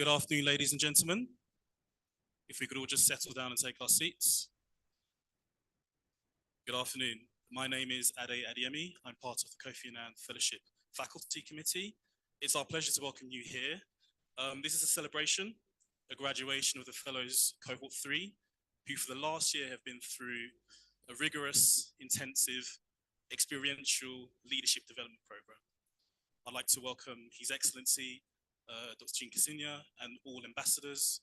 Good afternoon, ladies and gentlemen. If we could all just settle down and take our seats. Good afternoon. My name is Ade Adeyemi. I'm part of the Kofi Annan Fellowship Faculty Committee. It's our pleasure to welcome you here. This is a celebration, a graduation of the Fellows Cohort 3, who for the last year have been through a rigorous, intensive, experiential leadership development program. I'd like to welcome His Excellency, Dr. Jean Kasinya, and all ambassadors,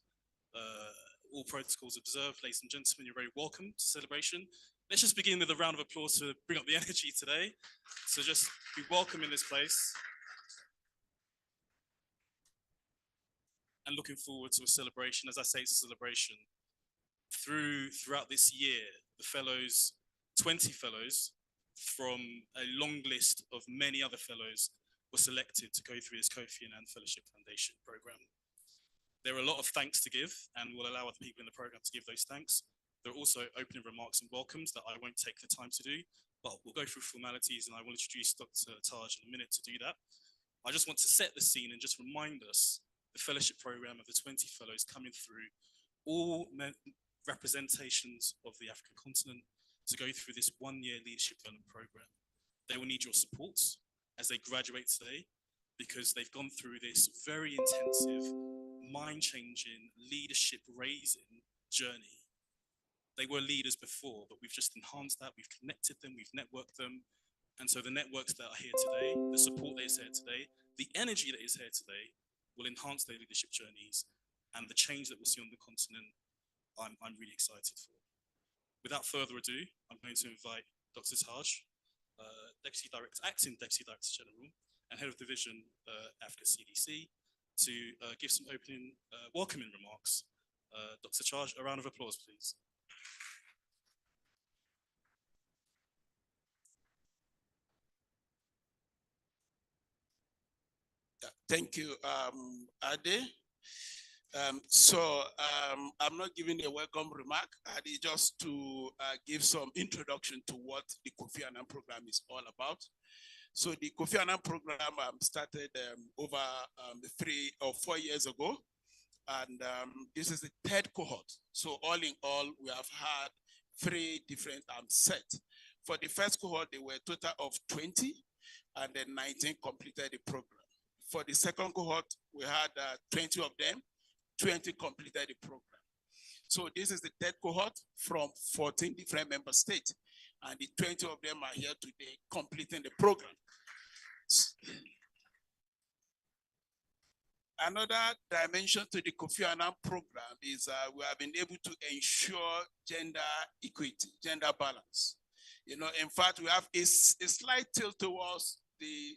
all protocols observed. Ladies and gentlemen, you're very welcome to celebration. Let's just begin with a round of applause to bring up the energy today. So just be welcome in this place. And looking forward to a celebration. As I say, it's a celebration. Throughout this year, the fellows, 20 fellows from a long list of many other fellows were selected to go through this Kofi Annan Fellowship Foundation program. There are a lot of thanks to give, and we'll allow other people in the program to give those thanks. There are also opening remarks and welcomes that I won't take the time to do, but we'll go through formalities, and I will introduce Dr. Taj in a minute to do that. I just want to set the scene and just remind us the fellowship program of the 20 fellows coming through, all representations of the African continent, to go through this one-year leadership development program. They will need your support as they graduate today, because they've gone through this very intensive, mind-changing, leadership-raising journey. They were leaders before, but we've just enhanced that, we've connected them, we've networked them. And so the networks that are here today, the support that is here today, the energy that is here today will enhance their leadership journeys, and the change that we'll see on the continent, I'm really excited for. Without further ado, I'm going to invite Dr. Taj, Acting Deputy Director General and Head of Division Africa CDC, to give some opening welcoming remarks. Dr. Taj, a round of applause, please. Thank you, Ade. I'm not giving a welcome remark, Ade, just to give some introduction to what the Kofi Annan program is all about. So the Kofi Annan program started over 3 or 4 years ago, and this is the 3rd cohort. So all in all, we have had 3 different sets. For the first cohort, they were a total of 20, and then 19 completed the program. For the second cohort, we had 20 of them, 20 completed the program. So this is the 3rd cohort from 14 different member states, and the 20 of them are here today completing the program. Another dimension to the Kofi Annan program is we have been able to ensure gender equity, gender balance. You know, in fact, we have a slight tilt towards the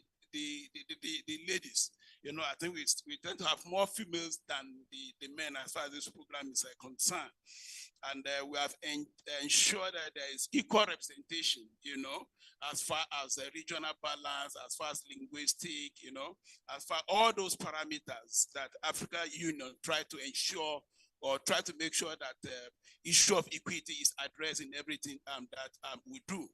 ladies. You know, I think we tend to have more females than the men as far as this program is concerned. And we have ensured that there is equal representation, you know, as far as regional balance, as far as linguistic, you know, as far as all those parameters that Africa Union try to ensure or try to make sure that the issue of equity is addressed in everything that we do.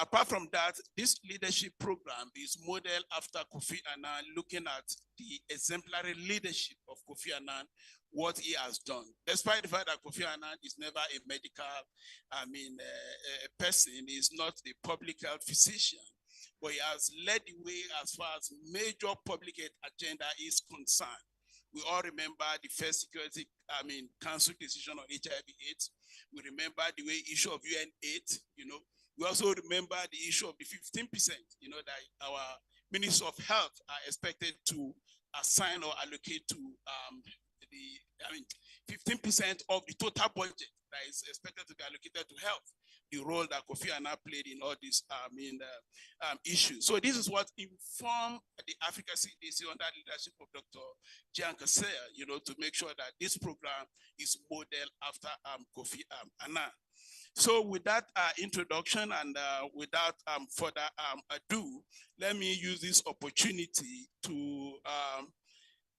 Apart from that, this leadership program is modeled after Kofi Annan, looking at the exemplary leadership of Kofi Annan, what he has done. Despite the fact that Kofi Annan is never a medical, person, he is not a public health physician, but he has led the way as far as major public health agenda is concerned. We all remember the first Security Council decision on HIV/AIDS. We remember the way issue of UN8, you know. We also remember the issue of the 15%, you know, that our Minister of Health are expected to assign or allocate to 15% of the total budget that is expected to be allocated to health. The role that Kofi Annan played in all these issues. So this is what informed the Africa CDC under the leadership of Dr. Jean Kasinya, you know, to make sure that this program is modeled after Kofi Annan. So with that introduction and without further ado, let me use this opportunity to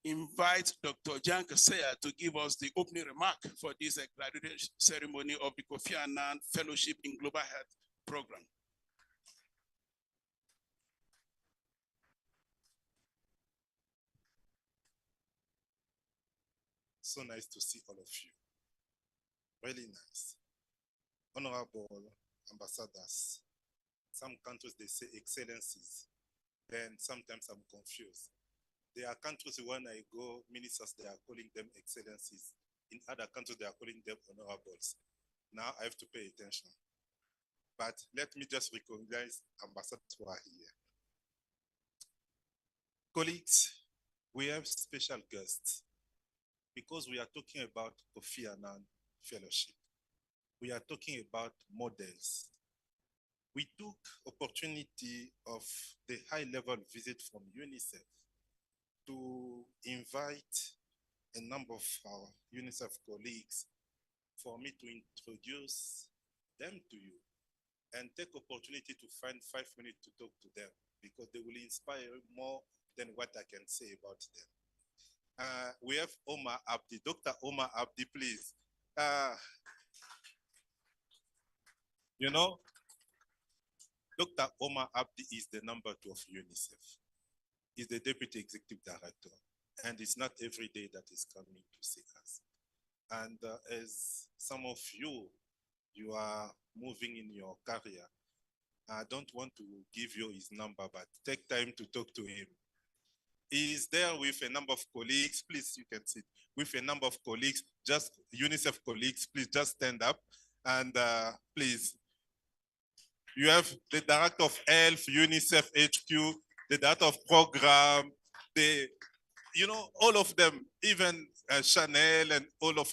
invite Dr. Jean Kasinya to give us the opening remark for this graduation ceremony of the Kofi Annan Fellowship in Global Health Program. So nice to see all of you. Really nice. Honorable ambassadors. Some countries, they say excellencies. Then sometimes I'm confused. There are countries when I go, ministers, they are calling them excellencies. In other countries, they are calling them honorables. Now I have to pay attention. But let me just recognize ambassadors who are here. Colleagues, we have special guests because we are talking about Kofi Annan Fellowship. We are talking about models. We took opportunity of the high-level visit from UNICEF to invite a number of our UNICEF colleagues for me to introduce them to you and take opportunity to find 5 minutes to talk to them because they will inspire more than what I can say about them. We have Omar Abdi, Dr. Omar Abdi, please. You know, Dr. Omar Abdi is the number 2 of UNICEF. He's the Deputy Executive Director, and it's not every day that he's coming to see us. And as some of you are moving in your career, I don't want to give you his number, but take time to talk to him. He is there with a number of colleagues. Please, you can sit. With a number of colleagues, just UNICEF colleagues, please just stand up. And please, you have the Director of Health, UNICEF HQ, the Director of Program, all of them, even Chanel and all of,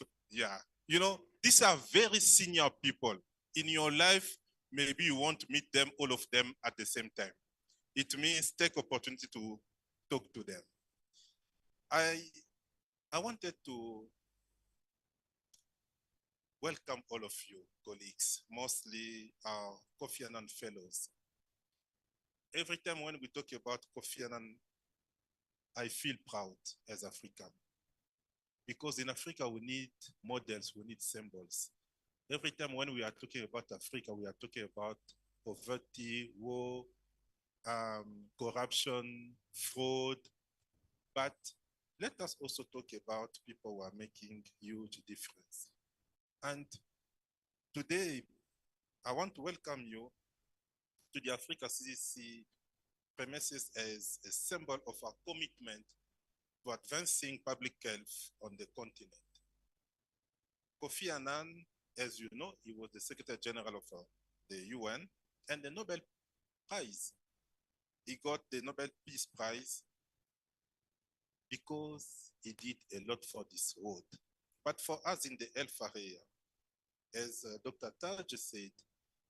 these are very senior people. In your life, maybe you want to meet them, all of them at the same time. It means take opportunity to talk to them. I wanted to welcome all of you, colleagues, mostly our Kofi Annan fellows. Every time when we talk about Kofi Annan, I feel proud as African. Because in Africa, we need models, we need symbols. Every time when we are talking about Africa, we are talking about poverty, war, corruption, fraud. But let us also talk about people who are making huge difference. And today, I want to welcome you to the Africa CDC premises as a symbol of our commitment to advancing public health on the continent. Kofi Annan, as you know, he was the Secretary General of the UN and the Nobel Prize. He got the Nobel Peace Prize because he did a lot for this world. But for us in the health area, as Dr. Taj said,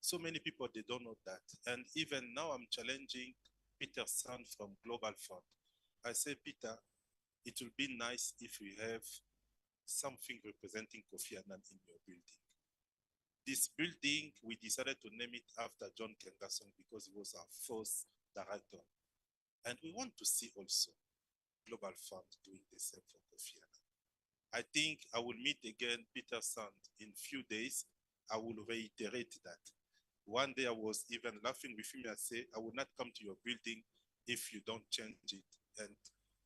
so many people, they don't know that. And even now I'm challenging Peter Sand from Global Fund. I say, Peter, it will be nice if we have something representing Kofi Annan in your building. This building, we decided to name it after John Kengasong because he was our first director. And we want to see also Global Fund doing the same for Kofi Annan. I think I will meet again Peter Sand in few days. I will reiterate that. One day I was even laughing with him and say, I will not come to your building if you don't change it and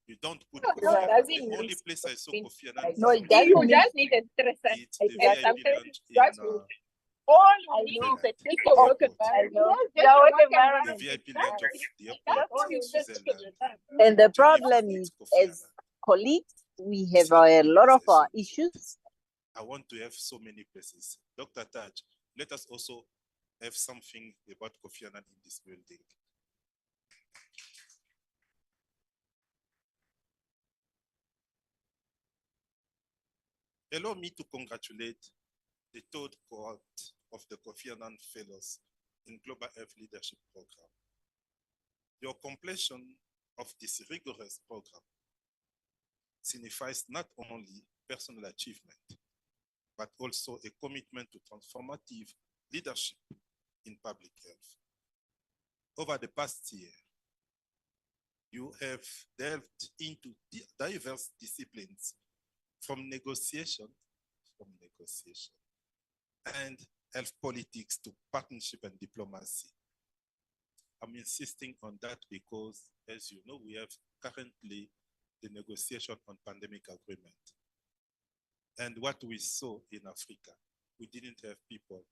you don't put Kofi Annan. The only place I saw Kofi Annan No, it doesn't You mean just need a stress. it's the Exactly. VIP lounge That's in all you need Finland. is a trick of work Airport. environment. Yeah, what the environment? VIP lounge of the That's airport all you in just Switzerland. And the Geneva problem needs is, Kofi as Annan. colleagues, we This have a is the lot only of place I saw. issues. I want to have so many places. Dr. Taj, let us also have something about Kofi Annan in this building. Allow me to congratulate the third cohort of the Kofi Annan Fellows in Global Health Leadership Program. Your completion of this rigorous program signifies not only personal achievement, but also a commitment to transformative leadership in public health. Over the past year, you have delved into diverse disciplines from negotiation and health politics to partnership and diplomacy. I'm insisting on that because, as you know, we have currently the negotiation on pandemic agreement. And what we saw in Africa, we didn't have people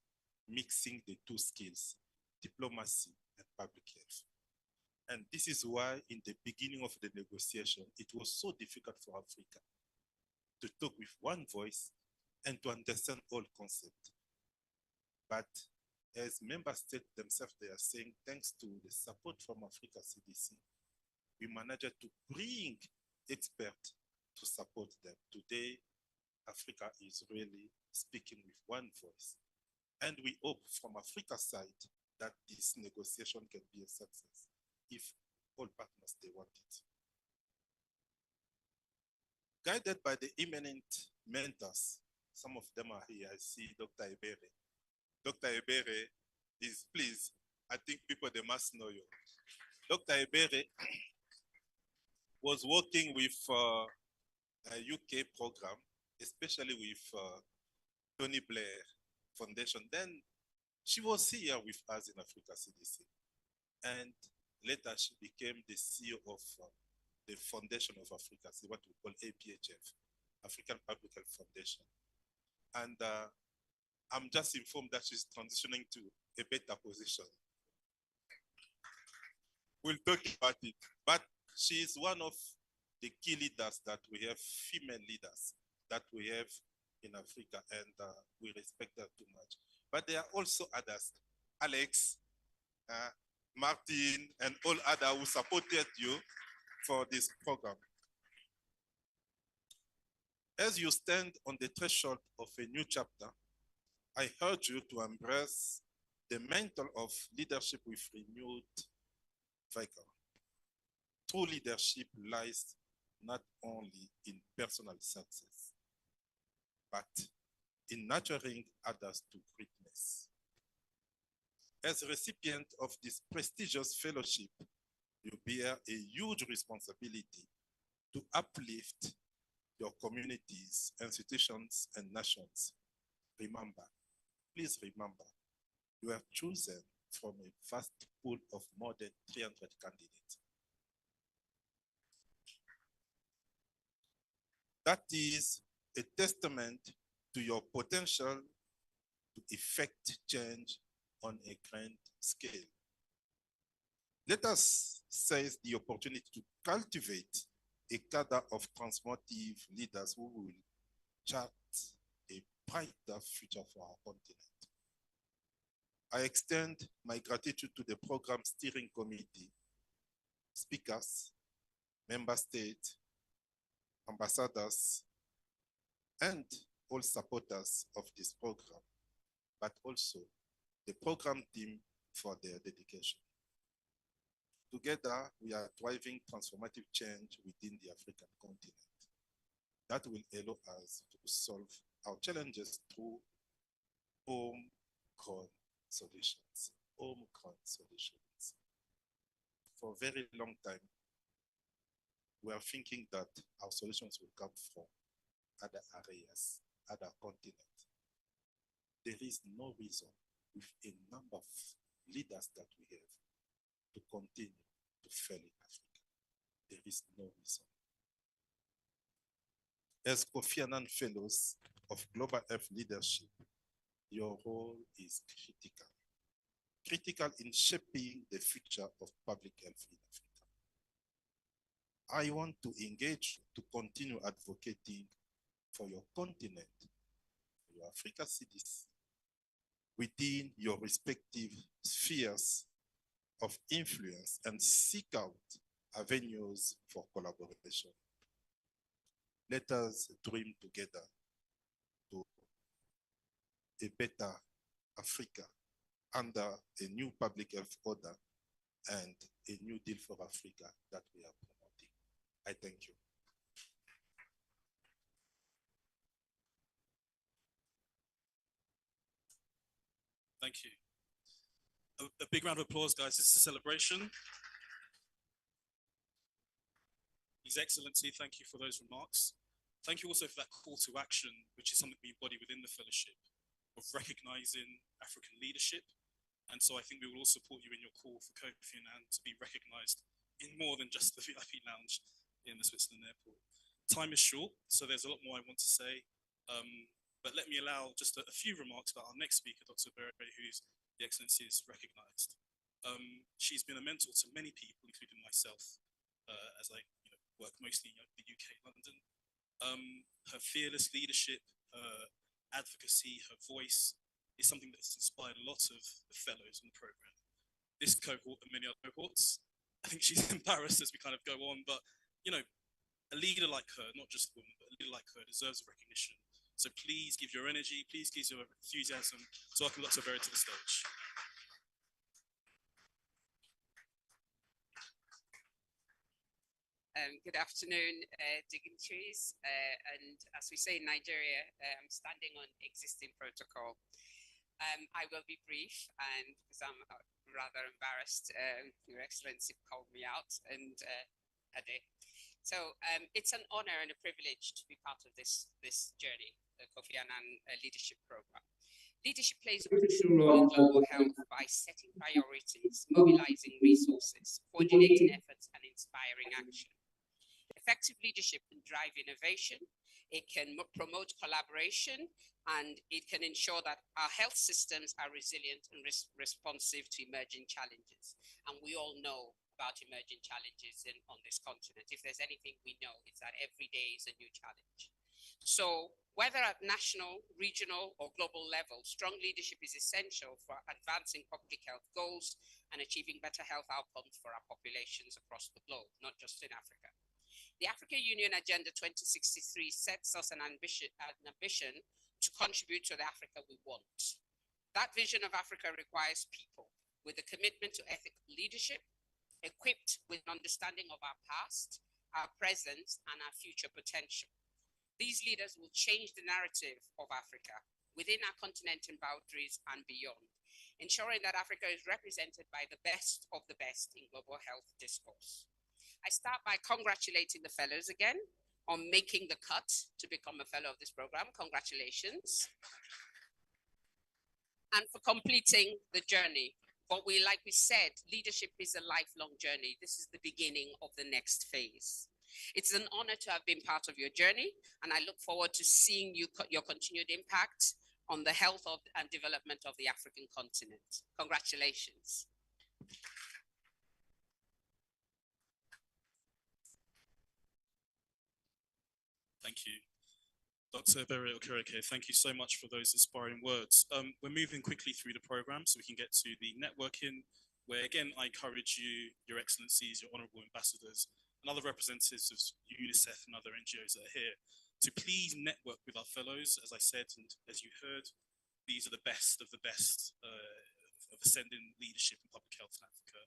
mixing the two skills, diplomacy and public health. And this is why in the beginning of the negotiation, it was so difficult for Africa to talk with one voice and to understand all concepts. But as member states themselves, they are saying, thanks to the support from Africa CDC, we managed to bring experts to support them. Today, Africa is really speaking with one voice. And we hope from Africa's side that this negotiation can be a success if all partners, they want it. Guided by the eminent mentors, some of them are here. I see Dr. Ebere. Dr. Ebere is, please, I think people, they must know you. Dr. Ebere was working with a UK program, especially with Tony Blair Foundation. Then she was here with us in Africa CDC. And later she became the CEO of the Foundation of Africa, what we call APHF, African Public Health Foundation. And I'm just informed that she's transitioning to a better position. We'll talk about it. But she is one of the key leaders that we have, female leaders that we have in Africa, and we respect her too much. But there are also others, Alex, Martin, and all others who supported you for this program. As you stand on the threshold of a new chapter, I urge you to embrace the mantle of leadership with renewed vigor. True leadership lies not only in personal success, but in nurturing others to greatness. As a recipient of this prestigious fellowship, you bear a huge responsibility to uplift your communities, institutions, and nations. Remember, please remember, you are chosen from a vast pool of more than 300 candidates. That is a testament to your potential to effect change on a grand scale. Let us seize the opportunity to cultivate a cadre of transformative leaders who will chart a brighter future for our continent. I extend my gratitude to the program steering committee, speakers, member states, ambassadors, and all supporters of this program, but also the program team for their dedication. Together, we are driving transformative change within the African continent that will allow us to solve our challenges through homegrown solutions. Homegrown solutions. For a very long time, we are thinking that our solutions will come from other areas, other continents. There is no reason with a number of leaders that we have to continue to fail in Africa. There is no reason. As Kofi Annan Fellows of Global Health Leadership, your role is critical. Critical in shaping the future of public health in Africa. I want to engage to continue advocating for your continent, for your Africa cities, within your respective spheres of influence, and seek out avenues for collaboration. Let us dream together to a better Africa under a new public health order and a new deal for Africa that we are promoting. I thank you. Thank you. A big round of applause, guys. This is a celebration. His Excellency, thank you for those remarks. Thank you also for that call to action, which is something we embody within the fellowship, of recognizing African leadership. And so I think we will all support you in your call for Kofi Annan to be recognized in more than just the VIP lounge in the Switzerland airport. Time is short, so there's a lot more I want to say. But let me allow just a few remarks about our next speaker, Dr. Berre, who's the Excellency is recognized. She's been a mentor to many people, including myself, as I work mostly in the UK, London. Her fearless leadership, her advocacy, her voice is something that's inspired a lot of the fellows in the program. This cohort and many other cohorts, I think she's embarrassed as we kind of go on, but a leader like her, not just a woman, but a leader like her deserves recognition. So please give your energy, please give your enthusiasm to welcome Dr. Berre to the stage. Good afternoon, dignitaries. And as we say in Nigeria, I'm standing on existing protocol. I will be brief, and because I'm rather embarrassed, Your Excellency called me out, and Ade. So it's an honor and a privilege to be part of this journey, the Kofi Annan Leadership Program. Leadership plays a crucial role in global health by setting priorities, mobilizing resources, coordinating efforts, and inspiring action. Effective leadership can drive innovation, it can promote collaboration, and it can ensure that our health systems are resilient and responsive to emerging challenges. And we all know about emerging challenges on this continent. If there's anything we know, it's that every day is a new challenge. So whether at national, regional, or global level, strong leadership is essential for advancing public health goals and achieving better health outcomes for our populations across the globe, not just in Africa. The African Union Agenda 2063 sets us an ambition to contribute to the Africa we want. That vision of Africa requires people with a commitment to ethical leadership, equipped with an understanding of our past, our present, and our future potential. These leaders will change the narrative of Africa within our continent and boundaries and beyond, ensuring that Africa is represented by the best of the best in global health discourse. I start by congratulating the fellows again on making the cut to become a fellow of this program. Congratulations. And for completing the journey. But like we said, leadership is a lifelong journey. This is the beginning of the next phase. It's an honor to have been part of your journey, and I look forward to seeing your continued impact on the health and development of the African continent. Congratulations. Thank you. Dr. Berre Okereke, thank you so much for those inspiring words. We're moving quickly through the program so we can get to the networking, where again, I encourage you, Your Excellencies, your honorable ambassadors, and other representatives of UNICEF and other NGOs that are here, to please network with our fellows. As I said, and as you heard, these are the best of ascending leadership in public health in Africa.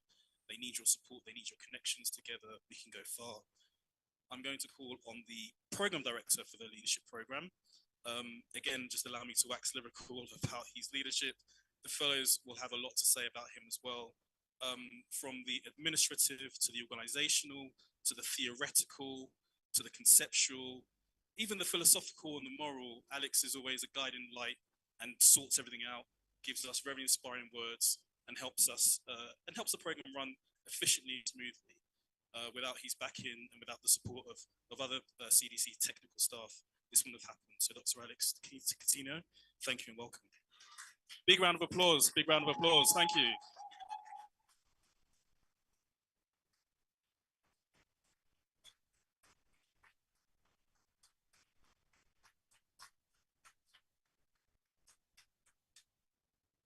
They need your support, they need your connections. Together, we can go far. I'm going to call on the program director for the leadership program. Again, just allow me to wax lyrical about his leadership. The fellows will have a lot to say about him as well. From the administrative to the organizational, to the theoretical, to the conceptual, even the philosophical and the moral. Alex is always a guiding light and sorts everything out, gives us very inspiring words, and helps the program run efficiently and smoothly. Without his backing and without the support of other CDC technical staff, this wouldn't have happened. So Dr. Alex Coutinho, thank you and welcome. Big round of applause, thank you.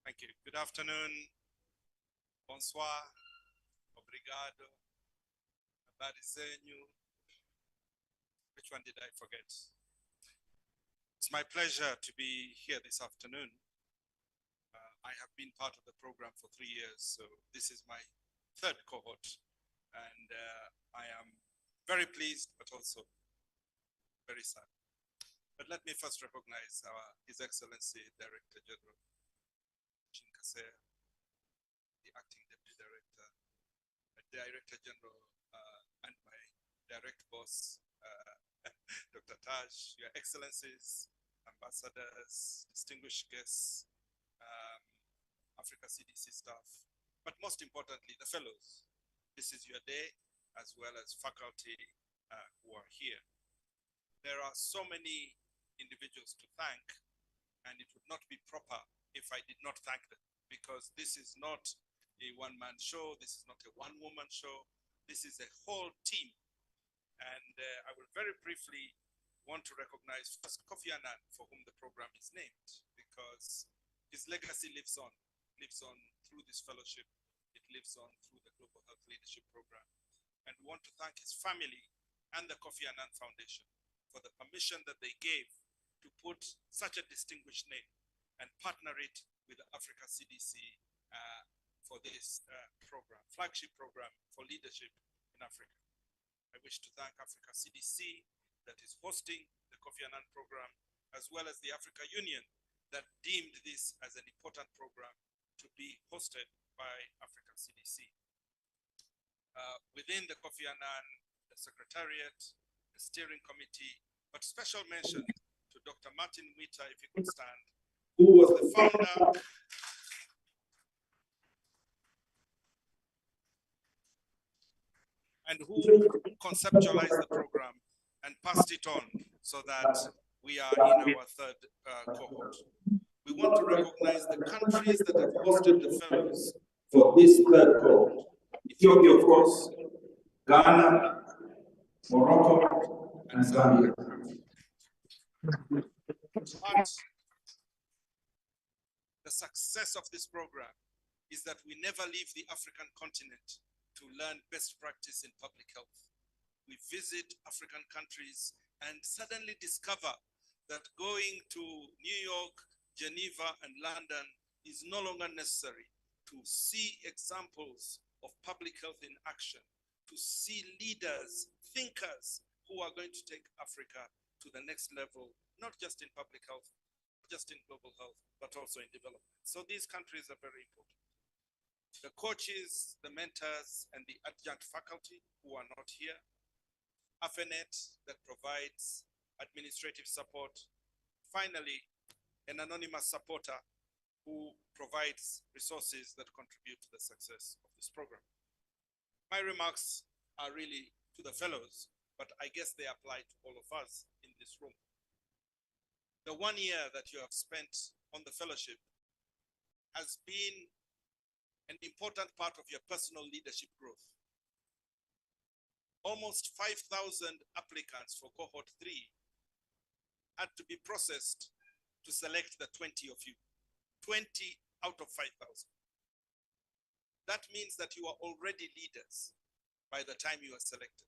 Thank you. Good afternoon. Bonsoir. Obrigado. Which one did I forget? It's my pleasure to be here this afternoon. I have been part of the program for 3 years, so this is my third cohort. And I am very pleased, but also very sad. But let me first recognize His Excellency Director General Chinkase, the Acting Deputy Director, Director General, and my direct boss, Dr. Taj, Your Excellencies, ambassadors, distinguished guests, Africa CDC staff, but most importantly, the fellows. This is your day, as well as faculty who are here. There are so many individuals to thank, and it would not be proper if I did not thank them, because this is not a one-man show, this is not a one-woman show, this is a whole team. And I will very briefly want to recognize first Kofi Annan, for whom the program is named, because his legacy lives on through this fellowship. It lives on through the Global Health Leadership Program. And we want to thank his family and the Kofi Annan Foundation for the permission that they gave to put such a distinguished name and partner it with the Africa CDC for this program, flagship program for leadership in Africa. I wish to thank Africa CDC that is hosting the Kofi Annan program, as well as the Africa Union that deemed this as an important program to be hosted by Africa CDC. Within the Kofi Annan, the Secretariat, the Steering Committee, but special mention to Dr. Martin Wita, if he could stand, who was the founder and who conceptualized the program and passed it on so that we are in our third cohort. We want to recognize the countries that have hosted the fellows for this third cohort. Ethiopia, of course, Ghana, Morocco, and Zambia. But the success of this program is that we never leave the African continent to learn best practice in public health. We visit African countries and suddenly discover that going to New York, Geneva, and London is no longer necessary to see examples of public health in action, to see leaders, thinkers who are going to take Africa to the next level, not just in public health, just in global health, but also in development. So these countries are very important. The coaches, the mentors, and the adjunct faculty who are not here, AFENET that provides administrative support, finally, an anonymous supporter who provides resources that contribute to the success of this program. My remarks are really to the fellows, but I guess they apply to all of us in this room. The 1 year that you have spent on the fellowship has been an important part of your personal leadership growth. Almost 5,000 applicants for cohort 3 had to be processed to select the 20 of you, 20 out of 5,000. That means that you are already leaders by the time you are selected.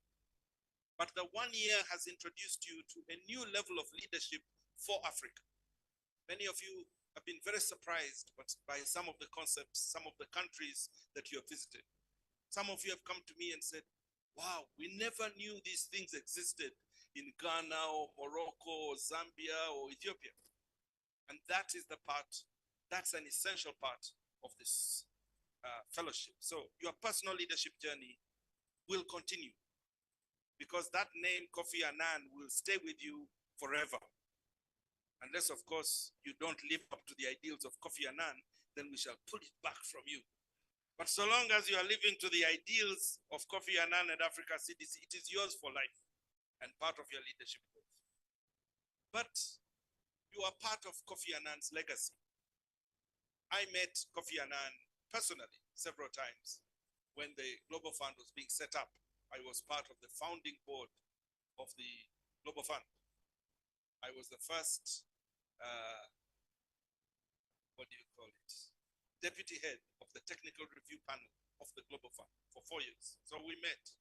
But the 1 year has introduced you to a new level of leadership for Africa. Many of you have been very surprised by some of the concepts, some of the countries that you have visited. Some of you have come to me and said, wow, we never knew these things existed in Ghana or Morocco or Zambia or Ethiopia. And that is the part, that's an essential part of this fellowship. So your personal leadership journey will continue because that name, Kofi Annan, will stay with you forever. Unless, of course, you don't live up to the ideals of Kofi Annan, then we shall pull it back from you. But so long as you are living to the ideals of Kofi Annan and Africa CDC, it is yours for life and part of your leadership growth. But you are part of Kofi Annan's legacy. I met Kofi Annan personally several times when the Global Fund was being set up. I was part of the founding board of the Global Fund. I was the first, deputy head of the technical review panel of the Global Fund for 4 years. So we met.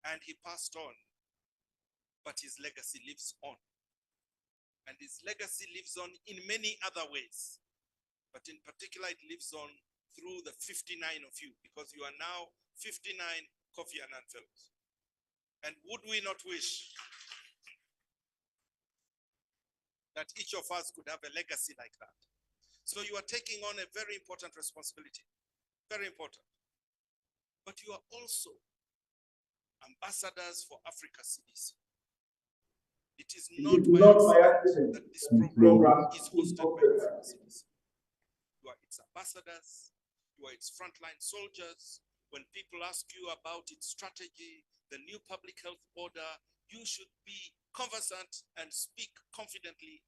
And he passed on, but his legacy lives on. And his legacy lives on in many other ways. But in particular, it lives on through the 59 of you, because you are now 59 Kofi Annan fellows. And would we not wish that each of us could have a legacy like that? So you are taking on a very important responsibility, very important. But you are also ambassadors for Africa CDC. It is not by accident that this program is hosted by Africa CDC. You are its ambassadors, you are its frontline soldiers. When people ask you about its strategy, the new public health order, you should be conversant and speak confidently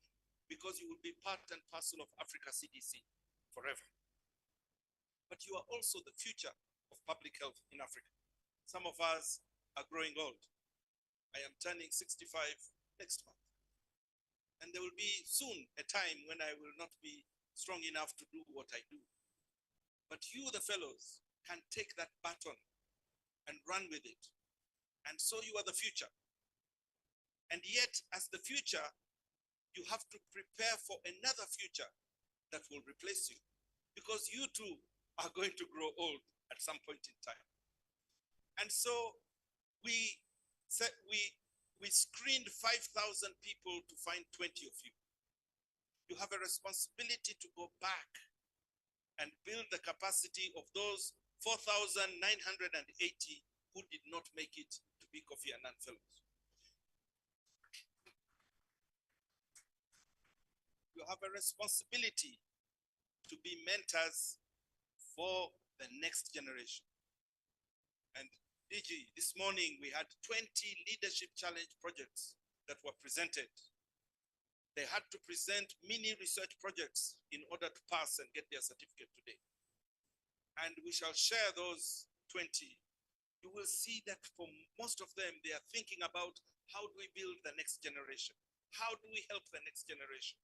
because you will be part and parcel of Africa CDC forever. But you are also the future of public health in Africa. Some of us are growing old. I am turning 65 next month. And there will be soon a time when I will not be strong enough to do what I do. But you, the fellows, can take that baton and run with it. And so you are the future. And yet, as the future, you have to prepare for another future that will replace you. Because you too are going to grow old at some point in time. And so we screened 5,000 people to find 20 of you. You have a responsibility to go back and build the capacity of those 4,980 who did not make it to be Kofi Annan fellows. You have a responsibility to be mentors for the next generation. And DG, this morning we had 20 leadership challenge projects that were presented. They had to present mini research projects in order to pass and get their certificate today. And we shall share those 20. You will see that for most of them, they are thinking about how do we build the next generation? How do we help the next generation?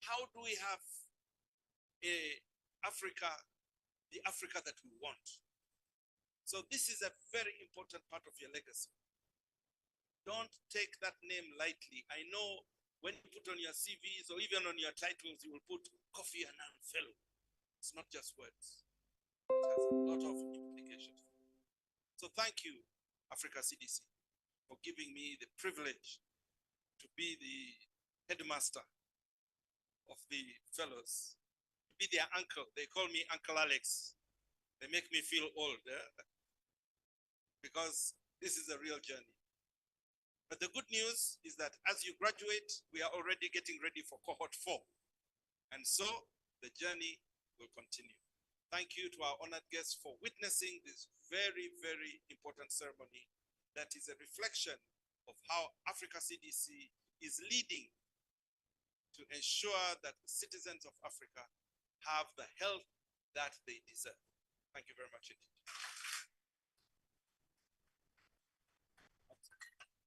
How do we have the Africa that we want? So this is a very important part of your legacy. Don't take that name lightly. I know when you put on your CVs or even on your titles, you will put Kofi Annan Fellow. It's not just words. It has a lot of implications. So thank you, Africa CDC, for giving me the privilege to be the headmaster of the fellows, to be their uncle. They call me Uncle Alex. They make me feel old, because this is a real journey. But the good news is that as you graduate, we are already getting ready for cohort 4. And so the journey will continue. Thank you to our honored guests for witnessing this very, very important ceremony that is a reflection of how Africa CDC is leading to ensure that the citizens of Africa have the health that they deserve. Thank you very much indeed.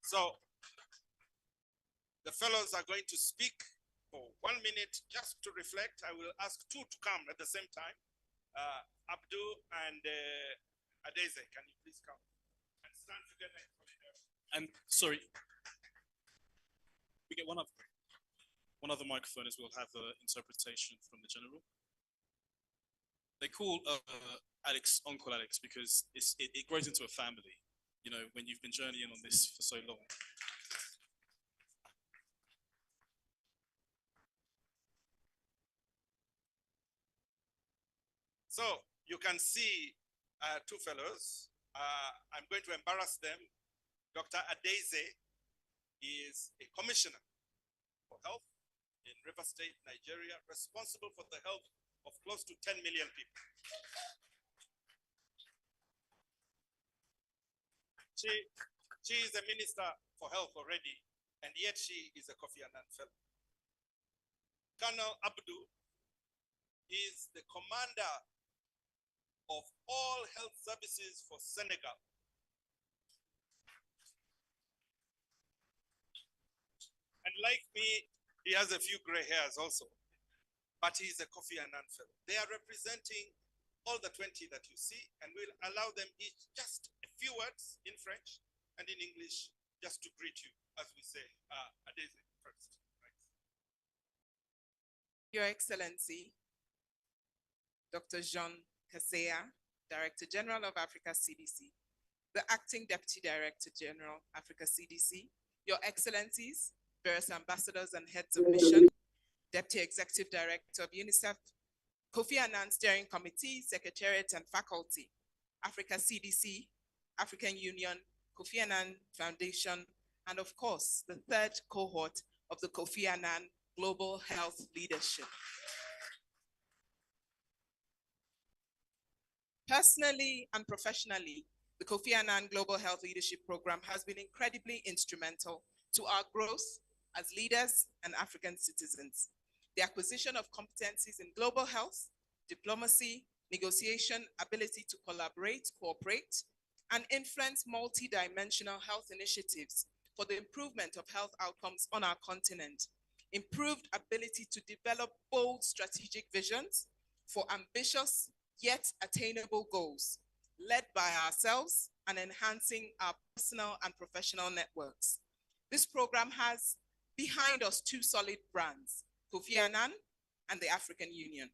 So, the fellows are going to speak for 1 minute just to reflect. I will ask 2 to come at the same time. Abdu and Adeze, can you please come and stand together? And sorry, we get one other microphone as we'll have the interpretation from the general. They call Alex Uncle Alex because it grows into a family, you know, when you've been journeying on this for so long. So you can see 2 fellows. I'm going to embarrass them. Dr. Adeze is a commissioner for health in River State, Nigeria, responsible for the health of close to 10 million people. She is a minister for health already, and yet she is a Kofi Annan fellow. Colonel Abdu is the commander of all health services for Senegal. And like me, he has a few gray hairs also, but he's a Kofi Annan fellow. They are representing all the 20 that you see, and we'll allow them each just a few words in French and in English just to greet you, as we say. Adeze first. Right. Your Excellency, Dr. Jean Kaseya, Director General of Africa CDC, the Acting Deputy Director General, Africa CDC, Your Excellencies, various ambassadors and heads of mission, Deputy Executive Director of UNICEF, Kofi Annan Steering Committee, Secretariat and Faculty, Africa CDC, African Union, Kofi Annan Foundation, and of course, the 3rd cohort of the Kofi Annan Global Health Leadership. Personally and professionally, the Kofi Annan Global Health Leadership Program has been incredibly instrumental to our growth as leaders and African citizens. The acquisition of competencies in global health, diplomacy, negotiation, ability to collaborate, cooperate, and influence multi-dimensional health initiatives for the improvement of health outcomes on our continent, improved ability to develop bold strategic visions for ambitious yet attainable goals, led by ourselves and enhancing our personal and professional networks. This program has behind us two solid brands, Kofi Annan and the African Union,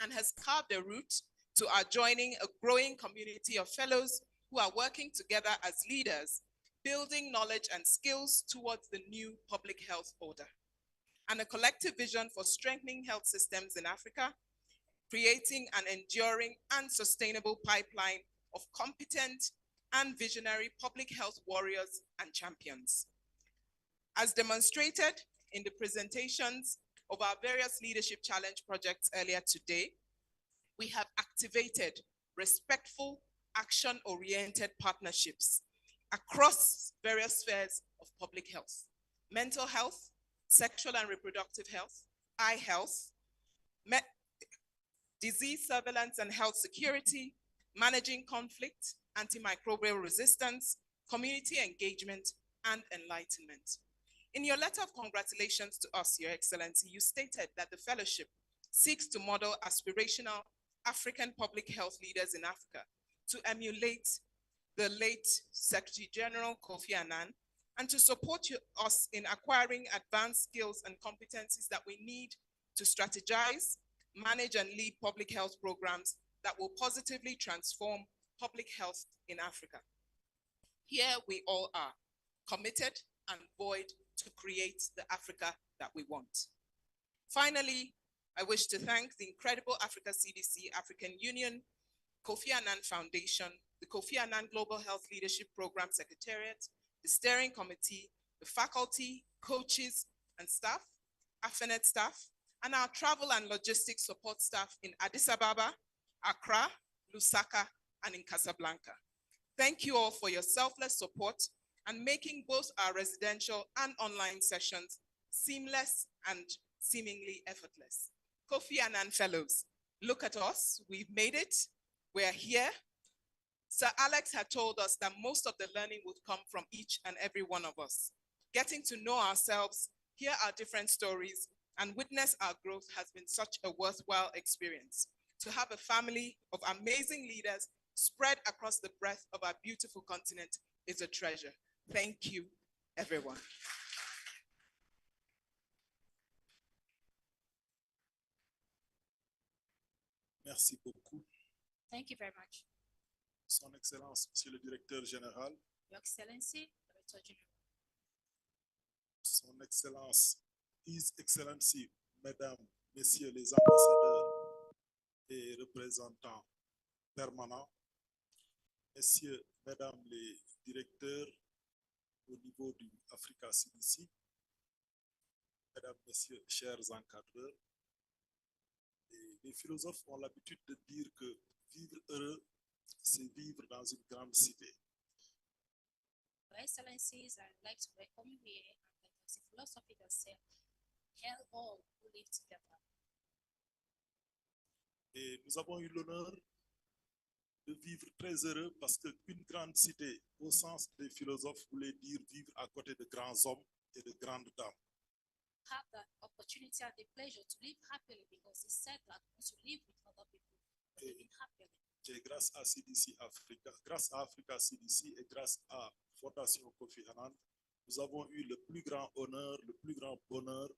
and has carved a route to our joining a growing community of fellows who are working together as leaders, building knowledge and skills towards the new public health order, and a collective vision for strengthening health systems in Africa, creating an enduring and sustainable pipeline of competent and visionary public health warriors and champions. As demonstrated in the presentations of our various leadership challenge projects earlier today, we have activated respectful, action-oriented partnerships across various spheres of public health: mental health, sexual and reproductive health, eye health, disease surveillance and health security, managing conflict, antimicrobial resistance, community engagement, and enlightenment. In your letter of congratulations to us, Your Excellency, you stated that the fellowship seeks to model aspirational African public health leaders in Africa to emulate the late Secretary General Kofi Annan and to support us in acquiring advanced skills and competencies that we need to strategize, manage, and lead public health programs that will positively transform public health in Africa. Here we all are, committed and buoyed to create the Africa that we want. Finally, I wish to thank the incredible Africa CDC, African Union, Kofi Annan Foundation, the Kofi Annan Global Health Leadership Program Secretariat, the Steering Committee, the faculty, coaches, and staff, AFENET staff, and our travel and logistics support staff in Addis Ababa, Accra, Lusaka, and in Casablanca. Thank you all for your selfless support and making both our residential and online sessions seamless and seemingly effortless. Kofi Annan Fellows, look at us, we've made it, we're here. Sir Alex had told us that most of the learning would come from each and every one of us. Getting to know ourselves, hear our different stories, and witness our growth has been such a worthwhile experience. To have a family of amazing leaders spread across the breadth of our beautiful continent is a treasure. Thank you, everyone. Merci beaucoup. Thank you very much. Son Excellence, Monsieur le Directeur Général. Your Excellency, Director General. Son Excellence, His Excellency, Mesdames, Messieurs les ambassadeurs et représentants permanents, Messieurs, Mesdames les directeurs au niveau du Africa CDC, Mesdames, Messieurs, chers encadreurs, et les philosophes ont l'habitude de dire que vivre heureux, c'est vivre dans une grande cité. Your Excellencies, I'd like to welcome you here, and as a philosophy that says, "Hail all who live together." Et nous avons eu l'honneur de vivre très heureux parce qu'une grande cité, au sens des philosophes, voulait dire vivre à côté de grands hommes et de grandes dames. Have the opportunity and the pleasure to live happily, because it's said that once you live with other people, you live happily. Et grâce à CDC Africa, grâce à Africa CDC et grâce à Fondation Kofi Annan, nous avons eu le plus grand honneur, le plus grand bonheur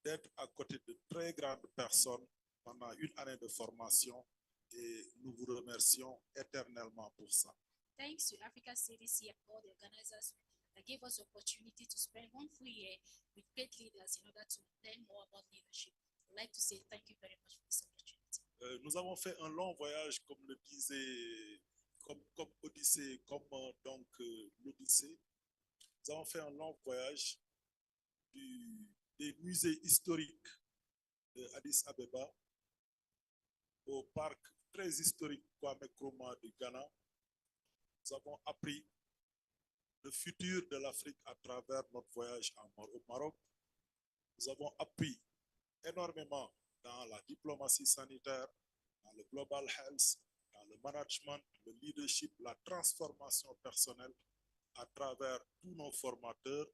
d'être à côté de très grandes personnes pendant une année de formation et nous vous remercions éternellement pour ça. Thanks to Africa CDC and all the organizers that gave us the opportunity to spend 1 full year with great leaders in order to learn more about leadership. I'd like to say thank you very much for this opportunity. Nous avons fait un long voyage, comme le disait, comme Odyssée, comme donc l'Odyssée. Nous avons fait un long voyage des musées historiques d'Addis Abeba au parc très historique Kwame Nkrumah du Ghana, Nous avons appris le futur de l'Afrique à travers notre voyage au Maroc. Nous avons appris énormément dans la diplomatie sanitaire, dans le global health, dans le management, le leadership, la transformation personnelle à travers tous nos formateurs.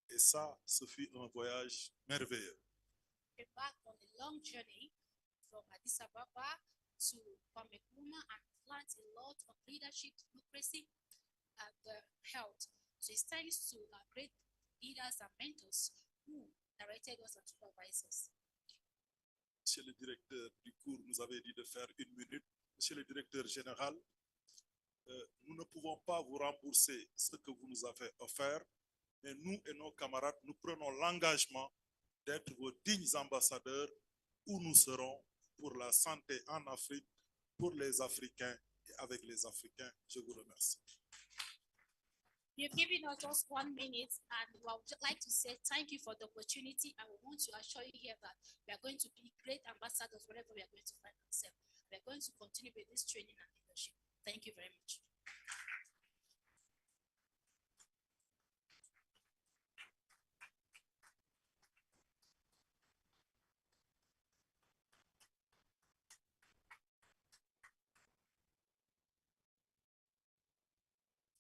Et ça, ce fut un voyage merveilleux. We're back on a long journey from Addis Ababa to Pamekuna and learned a lot of leadership, democracy, and health. So it's thanks to our great leaders and mentors who directed us and supervised us. Monsieur le directeur du cours nous avait dit de faire 1 minute. Monsieur le directeur général, nous ne pouvons pas vous rembourser ce que vous nous avez offert, mais nous et nos camarades, nous prenons l'engagement d'être vos dignes ambassadeurs où nous serons pour la santé en Afrique, pour les Africains et avec les Africains. Je vous remercie. You've given us just 1 minute, and we would like to say thank you for the opportunity. And we want to assure you here that we are going to be great ambassadors wherever we are going to find ourselves. We are going to continue with this training and leadership. Thank you very much.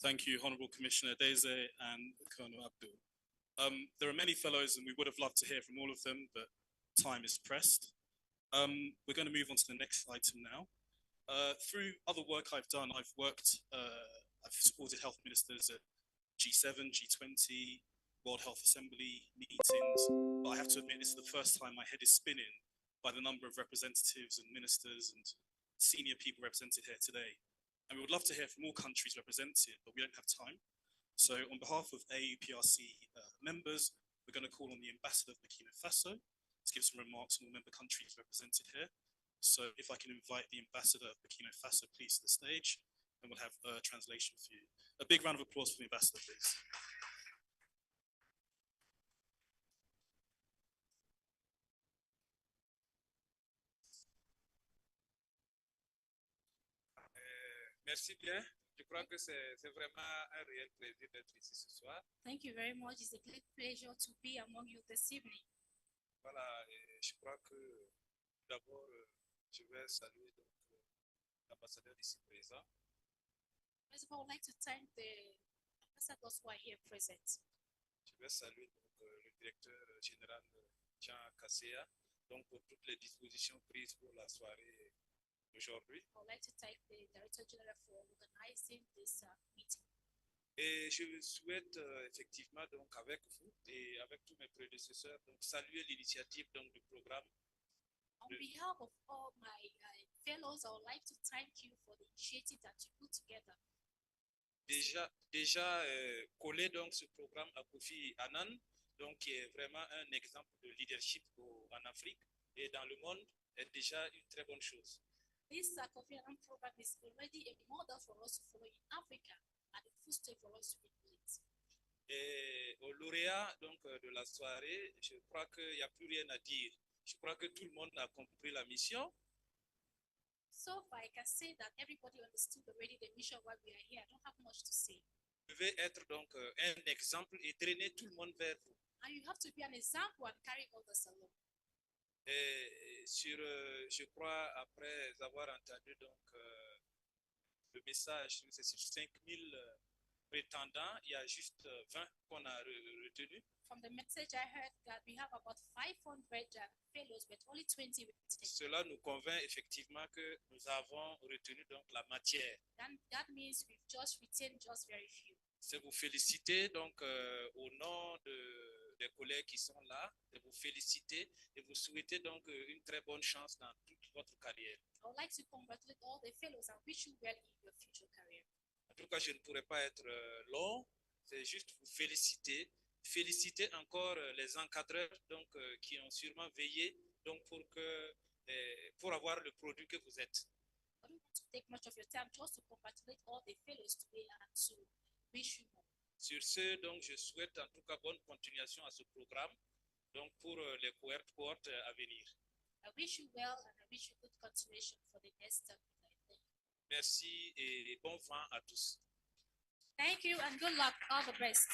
Thank you, Honourable Commissioner Deze and Colonel Abdul. There are many fellows and we would have loved to hear from all of them, but time is pressed. We're going to move on to the next item now. Through other work I've done, I've supported health ministers at G7, G20, World Health Assembly meetings, but I have to admit this is the first time my head is spinning by the number of representatives and ministers and senior people represented here today. And we would love to hear from all countries represented, but we don't have time. So on behalf of AUPRC members, we're going to call on the Ambassador of Burkina Faso to give some remarks on all member countries represented here. So if I can invite the Ambassador of Burkina Faso, please, to the stage, and we'll have a translation for you. A big round of applause for the Ambassador, please. Merci bien. Je crois que c'est vraiment un réel plaisir d'être ici ce soir. Thank you very much. It's a great pleasure to be among you this evening. Voilà, et je crois que d'abord, je vais saluer l'ambassadeur ici présent. First of all, I would like to thank the ambassadors who are here present. Je vais saluer le directeur général Jean Kasséa, donc pour toutes les dispositions prises pour la soirée aujourd'hui. I would like to thank the Director General for organizing this meeting. Et je souhaite effectivement donc avec vous et avec tous mes prédécesseurs donc saluer l'initiative donc du programme. On behalf of all my fellows, I would like to thank you for the initiative that you put together. Déjà collé donc ce programme à Kofi Annan, donc qui est vraiment un exemple de leadership en Afrique et dans le monde, est déjà une très bonne chose. This Kofi Annan program is already a model for us to follow in Africa and a footstep for us to emulate. Et au lauréat donc de la soirée, je crois qu'il n'y a plus rien à dire. Je crois que tout le monde a compris la mission. So far, I can say that everybody understood already the mission why we are here. I don't have much to say. Vous devez être donc un exemple et traîner tout le monde vers vous. And you have to be an example and carry others along. Et je crois, après avoir entendu donc le message, c'est sur 5000 prétendants, il y a juste 20 qu'on a retenu. From the message I heard that we have about 500 fellows, but only 20 were taken. Cela nous convainc effectivement que nous avons retenu donc la matière. That means we've just retained just very few. C'est vous féliciter donc au nom des collègues qui sont là, de vous féliciter et vous souhaiter donc une très bonne chance dans toute votre carrière. I would like to congratulate all the fellows and wish you well in your future career. En tout cas, je ne pourrais pas être long, c'est juste vous féliciter. Féliciter encore les encadreurs donc, qui ont sûrement veillé donc, pour avoir le produit que vous êtes. I don't want to take much of your time, just to congratulate all the fellows today and to wish you more. Sur ce, donc, je souhaite en tout cas bonne continuation à ce programme donc, pour les cohorts à venir. I wish you well and I wish you good continuation for the next day. Merci et bon vent à tous. Thank you and good luck. All the best.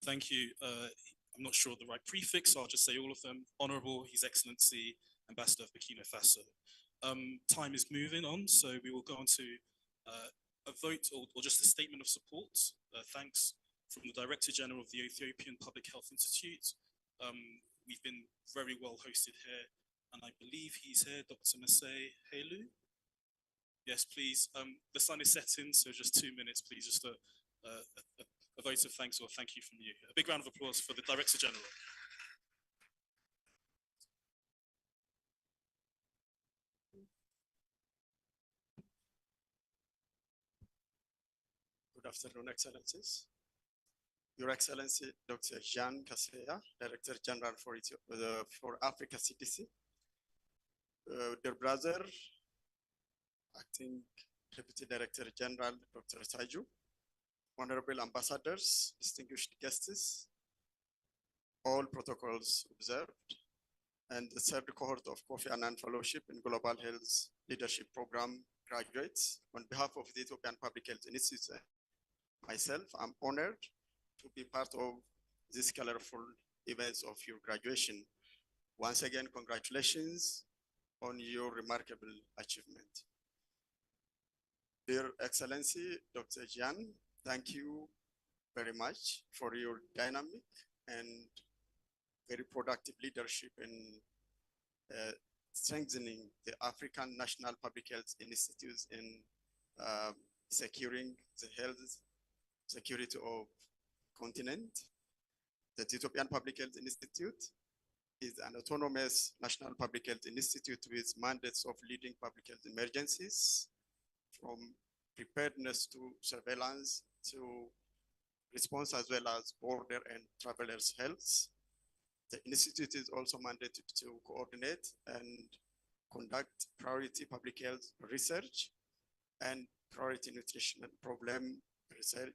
Thank you. I'm not sure of the right prefix, so I'll just say all of them. Honorable, His Excellency, Ambassador of Burkina Faso. Time is moving on, so we will go on to a vote or just a statement of support. Thanks from the Director General of the Ethiopian Public Health Institute. We've been very well hosted here, and I believe he's here, Dr. Masay Helu. Yes, please. The sun is setting, so just 2 minutes, please. Just a vote of thanks or thank you from you. A big round of applause for the Director General. Good afternoon, Excellencies. Your Excellency, Dr. Jean Kaseya, Director General for Africa CDC. Dear brother, Acting Deputy Director General, Dr. Saju, Honorable Ambassadors, distinguished guests, all protocols observed, and the third cohort of Kofi Annan Fellowship in Global Health Leadership Program graduates, on behalf of the Ethiopian Public Health Institute, myself, I'm honored to be part of this colorful events of your graduation. Once again, congratulations on your remarkable achievement. Dear Excellency, Dr. Jian, thank you very much for your dynamic and very productive leadership in strengthening the African National Public Health Institutes in securing the health security of continent. The Ethiopian Public Health Institute is an autonomous national public health institute with mandates of leading public health emergencies, from preparedness to surveillance to response, as well as border and travelers' health. The institute is also mandated to coordinate and conduct priority public health research and priority nutrition problem research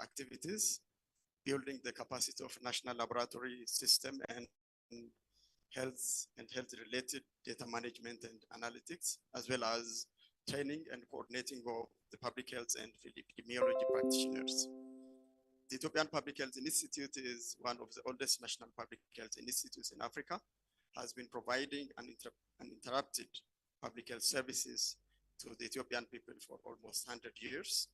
activities, building the capacity of national laboratory system and health-related data management and analytics, as well as training and coordinating of the public health and epidemiology practitioners. The Ethiopian Public Health Institute is one of the oldest national public health institutes in Africa, has been providing uninterrupted public health services to the Ethiopian people for almost 100 years.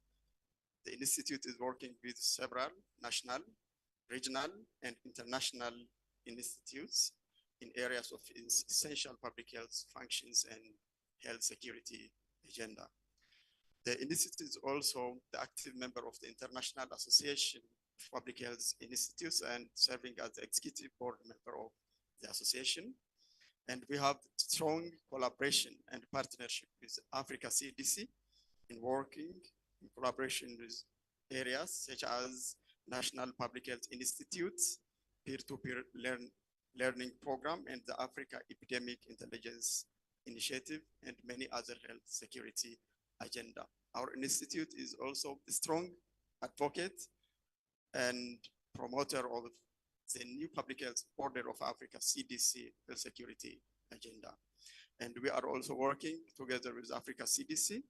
The institute is working with several national, regional, and international institutes in areas of essential public health functions and health security agenda. The institute is also the active member of the International Association of Public Health Institutes and serving as the executive board member of the association. And we have strong collaboration and partnership with Africa CDC in working in collaboration with areas such as National Public Health Institutes, peer-to-peer learning program, and the Africa Epidemic Intelligence Initiative, and many other health security agenda. Our institute is also a strong advocate and promoter of the new public health order of Africa CDC health security agenda. And we are also working together with Africa CDC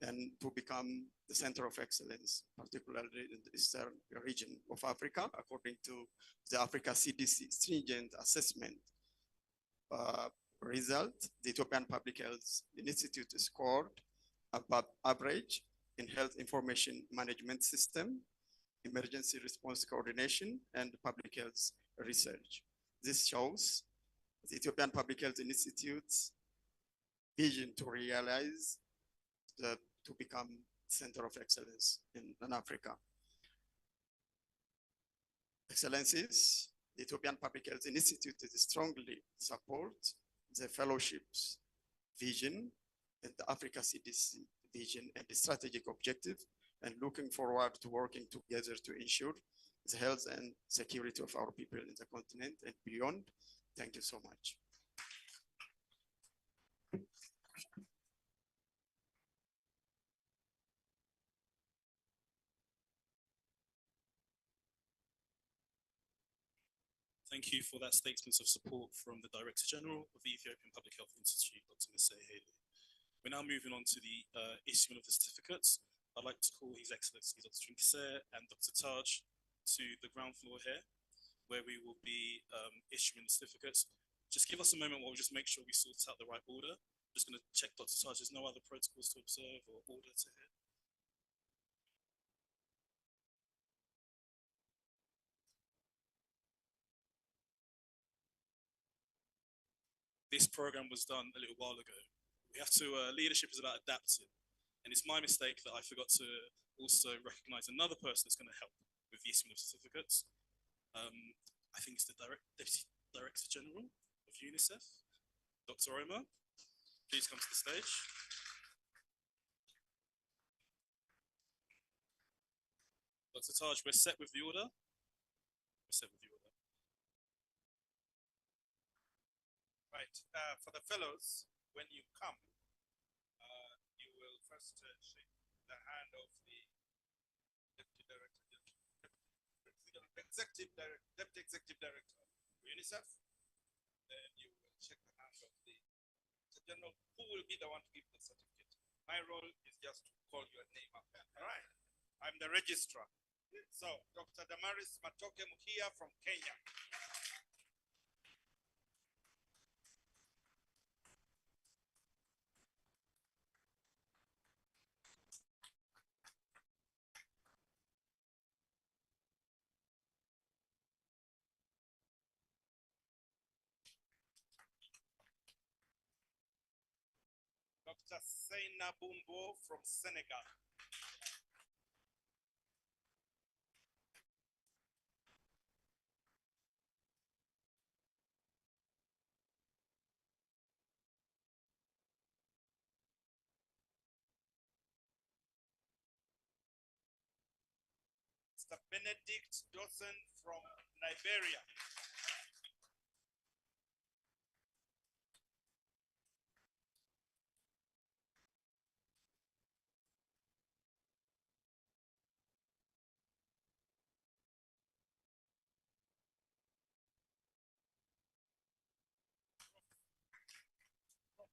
and to become the center of excellence, particularly in the eastern region of Africa, according to the Africa CDC stringent assessment result. The Ethiopian Public Health Institute scored above average in health information management system, emergency response coordination, and public health research. This shows the Ethiopian Public Health Institute's vision to realize to become center of excellence in Africa. Excellencies, the Ethiopian Public Health Institute strongly supports the fellowship's vision and the Africa CDC vision and the strategic objective, and looking forward to working together to ensure the health and security of our people in the continent and beyond. Thank you so much. Thank you for that statement of support from the Director General of the Ethiopian Public Health Institute, Dr. Masay Helu. We're now moving on to the issuing of the certificates. I'd like to call His Excellency Dr. Trinkase and Dr. Taj to the ground floor here, where we will be issuing the certificates. Just give us a moment while we just make sure we sort out the right order. I'm just going to check Dr. Taj, there's no other protocols to observe or order to hit. This program was done a little while ago. We have to, leadership is about adapting. And it's my mistake that I forgot to also recognize another person that's going to help with the issuing of certificates. I think it's the Deputy Director General of UNICEF, Dr. Omar. Please come to the stage. Dr. Taj, we're set with the order. We're set with the order. Right. For the fellows, when you come, you will first shake the hand of the Deputy Director, Deputy Executive Director of UNICEF. Then you will shake the hand of the General, who will be the one to give the certificate. My role is just to call your name up. All right. I'm the registrar. So, Dr. Damaris Matoke Mukia from Kenya. Dr. Seina Bumbo from Senegal. Mr. Benedict Dawson from Liberia.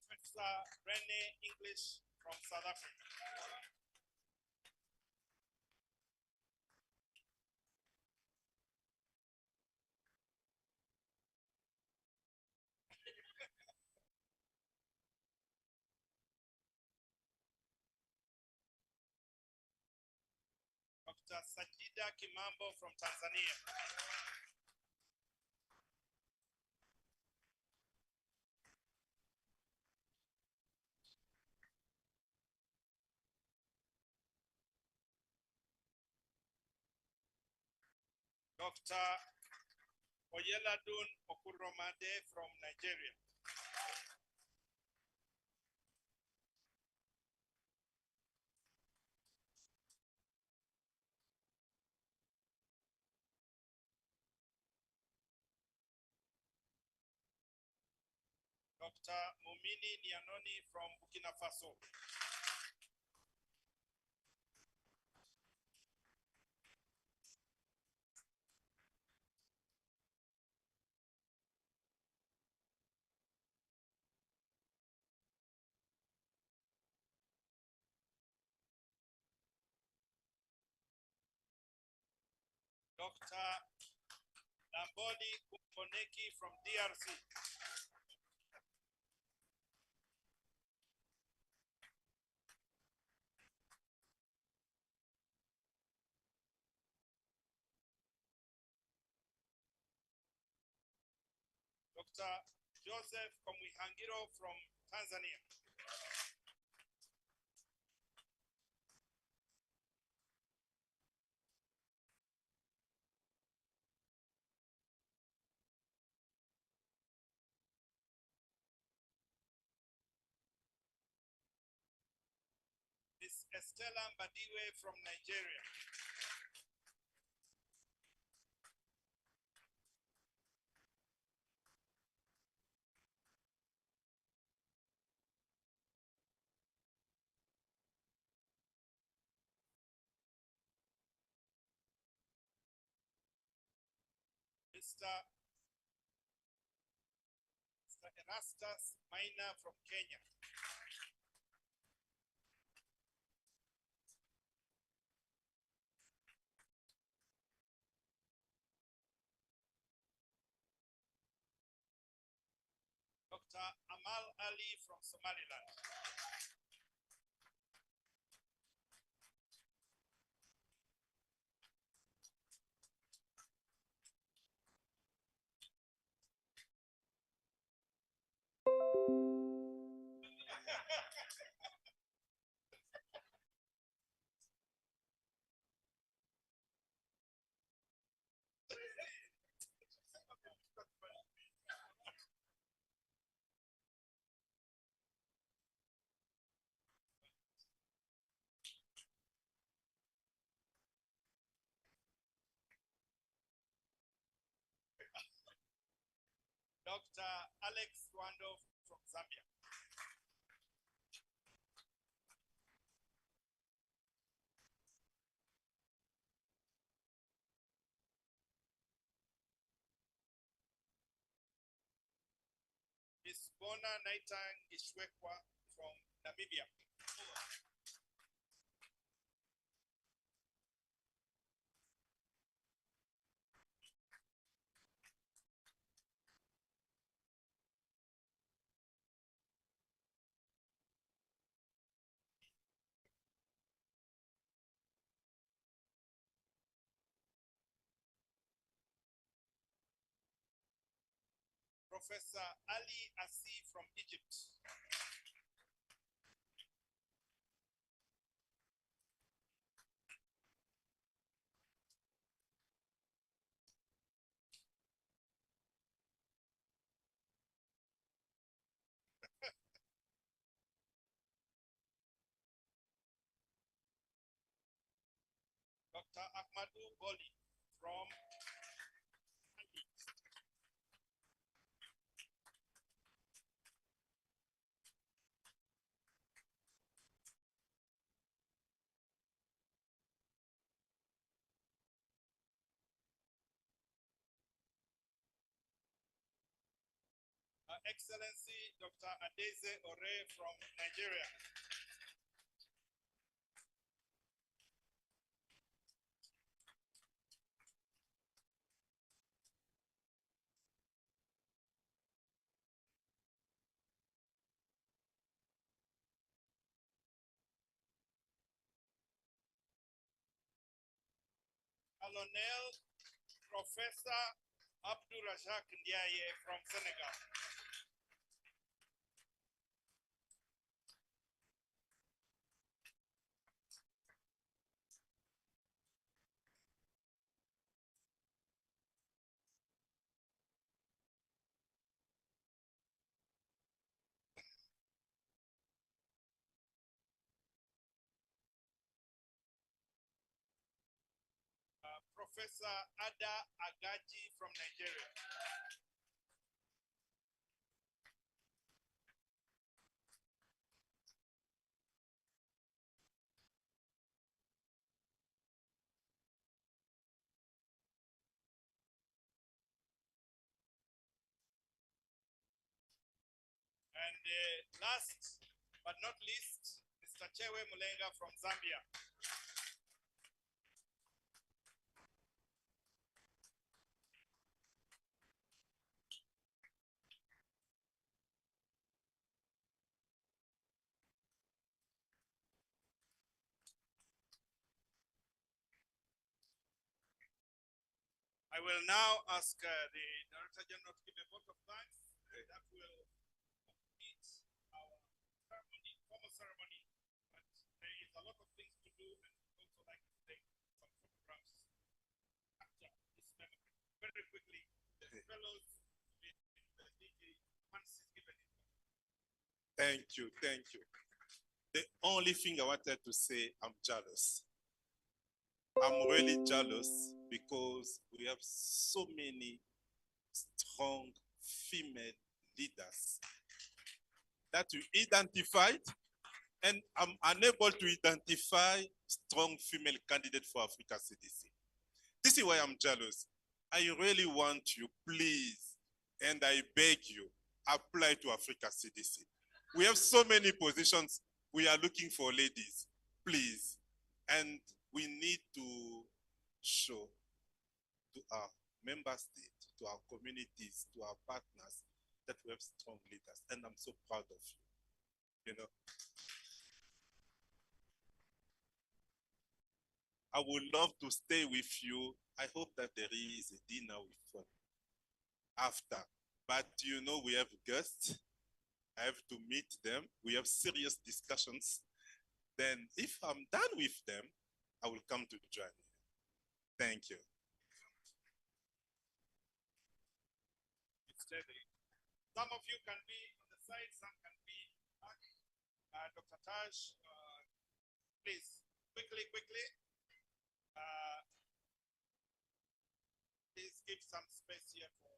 Professor Rene English from South Africa. Dr. Sajida Kimambo from Tanzania. Dr. Oyeladun Okuromade from Nigeria. Dr. Mumini Nianoni from Burkina Faso. Dr. Lamboli Kumponeki from DRC. Dr. Joseph Komwihangiro from Tanzania. Miss Estella Mbadiwe from Nigeria. Mr. Erastus Maina from Kenya. Dr. Amal Ali from Somaliland. Dr. Alex Rwando from Zambia. Miss Bona Naitang Ishwekwa from Namibia. Professor Ali Assi from Egypt. Dr. Ahmadu Boli from Her Excellency Dr. Adeze Ore from Nigeria. Colonel Professor Abdul Razak Ndiaye from Senegal. Professor Ada Agaji from Nigeria. And last but not least, Mr. Chewe Mulenga from Zambia. I will now ask the Director General to give a vote of thanks, and that will complete our ceremony, formal ceremony. But there is a lot of things to do, and also like to take some photographs after this memory. Very quickly, the fellows with the DJ once is given it. Thank you, thank you. The only thing I wanted to say, I'm jealous. I'm really jealous because we have so many strong female leaders that we identified, and I'm unable to identify strong female candidates for Africa CDC. This is why I'm jealous. I really want you, please, and I beg you, apply to Africa CDC. We have so many positions. We are looking for ladies, please. And we need to show to our member states, to our communities, to our partners, that we have strong leaders, and I'm so proud of you. You know, I would love to stay with you. I hope that there is a dinner with fun after. But you know, we have guests. I have to meet them. We have serious discussions. Then if I'm done with them, I will come to join you. Thank you. Some of you can be on the side, some can be back. Dr. Taj, please, quickly. Please give some space here for.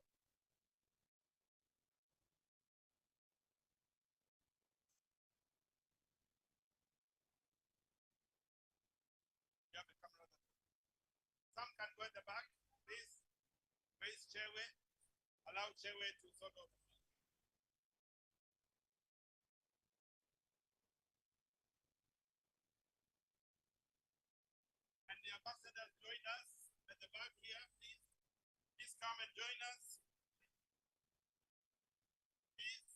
You have a camera. Some can go in the back, please. Raise chairway. Allow chairway to sort of. And the ambassadors join us at the back here, please. Please come and join us. Please.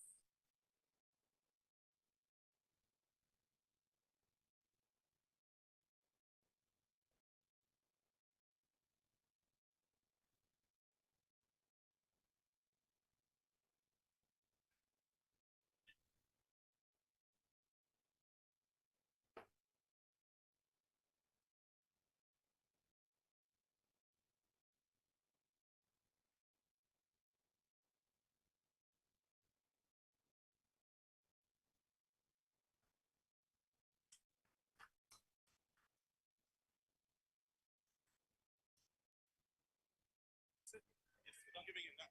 Don't give me enough.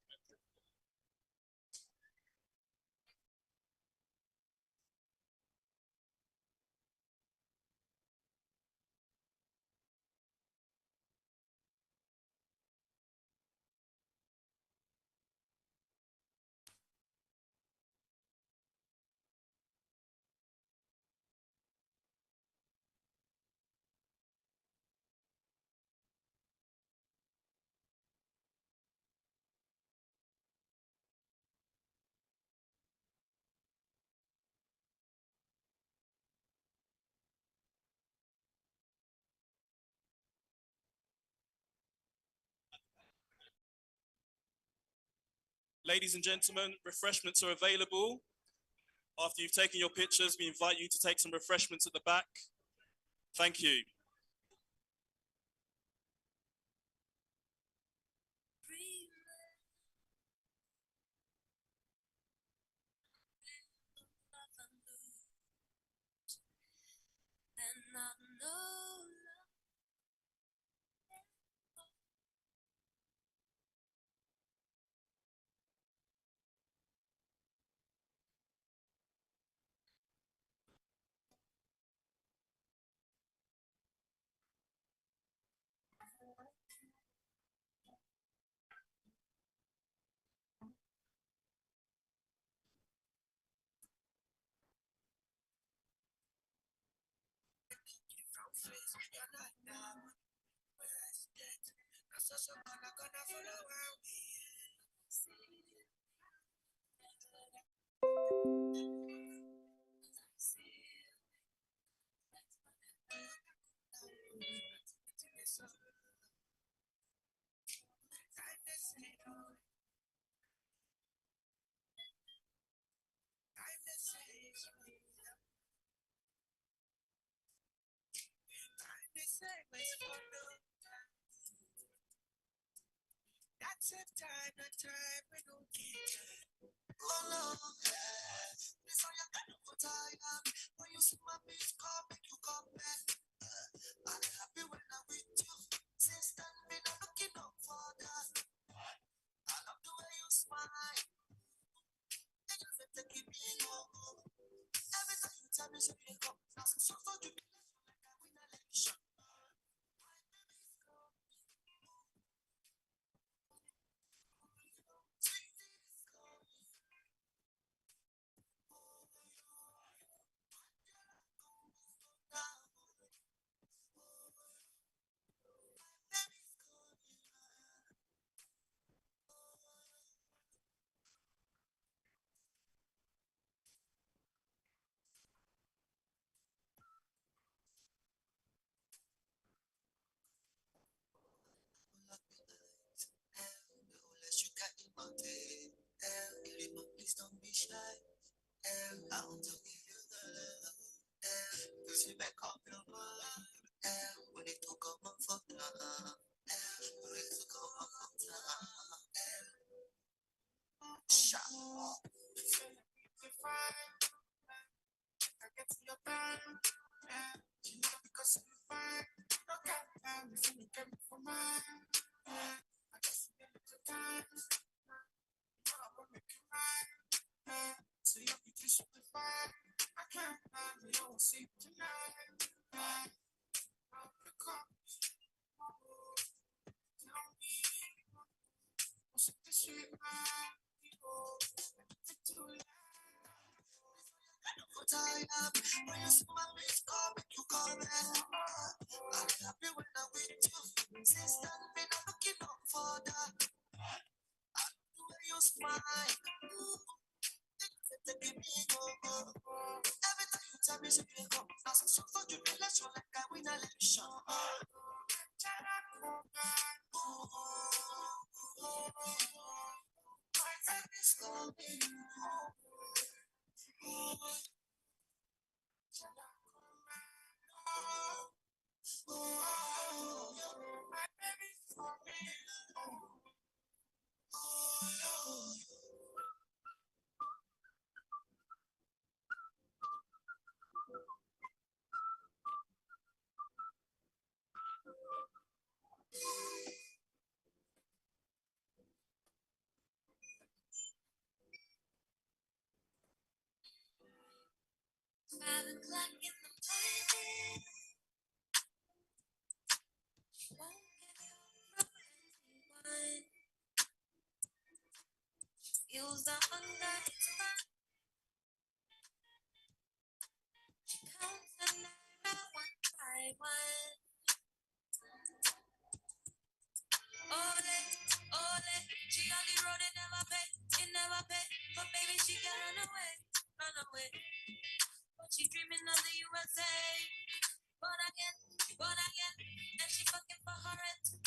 Ladies and gentlemen, refreshments are available. After you've taken your pictures, we invite you to take some refreshments at the back. Thank you. life. I want to give you the love. Cause you back up your mind. When it took up my foot, when it took up my foot, shut up. I get to your time, you know, because I'm fine. Look at time, you feel me coming for mine. I just need a little time, you know, I will make you mine. So you'll be just fine. I can't find me, I won't see you tonight. I'll pick up, tell me, what's up this shit, man? It's too late. When you see my face, call me, you call me. I'm happy when I'm with you. Since then, been looking up for that. The way you smile, give me go. Every time you tell me, say you go. I say so for you, let's show like I win election. My friend is calling. My baby's calling. $5 o'clock in the morning. Won't get you from anyone. Use the undies one. Count the naira one by one. Ole, ole, she on the road and never pay, it never pay. But baby, she can run away, run away. But she dreaming of the USA. Born again, and she fucking for her rent.